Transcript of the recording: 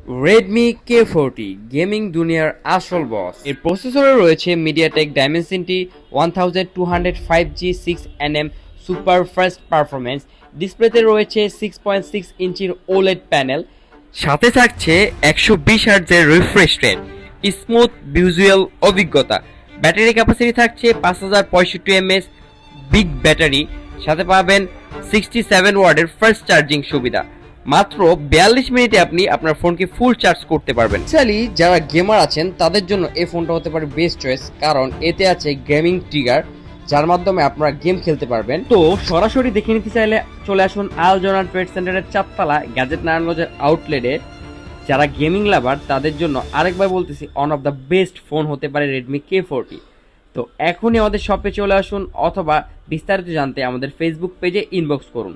Redmi K40 gaming দুনিয়ার আসল বস। এর প্রসেসরে রয়েছে MediaTek Dimensity 1205G 6nm super fast performance. ডিসপ্লেতে রয়েছে 6.6 ইঞ্চির ওলেড প্যানেল, সাথে থাকছে 120 হার্টজের রিফ্রেশ রেট, স্মুথ ভিজুয়াল অভিজ্ঞতা। ব্যাটারি ক্যাপাসিটি থাকছে 5065 mAh বিগ ব্যাটারি, সাথে পাবেন 67 ওয়াটের ফাস্ট চার্জিং সুবিধা। মাত্র 42 মিনিটে আপনি আপনার ফোনকে ফুল চার্জ করতে পারবেন। অ্যাকচুয়ালি যারা গেমার আছেন তাদের জন্য এই ফোনটা হতে পারে বেস্ট চয়েস, কারণ এতে আছে গেমিং ট্রিগার, যার মাধ্যমে আপনারা গেম খেলতে পারবেন। তো সরাসরি দেখে নিতে চাইলে চলে আসুন আয়োজনা ট্রেড সেন্টারের চারতলা গ্যাজেট নারায়ণগঞ্জের আউটলেটে। যারা গেমিং লাভার তাদের জন্য আরেকবার বলতেছি, one of the best phone হতে পারে রেডমি K40। তো এখনই আমাদের শপে চলে আসুন, অথবা বিস্তারিত জানতে আমাদের ফেসবুক পেজে ইনবক্স করুন।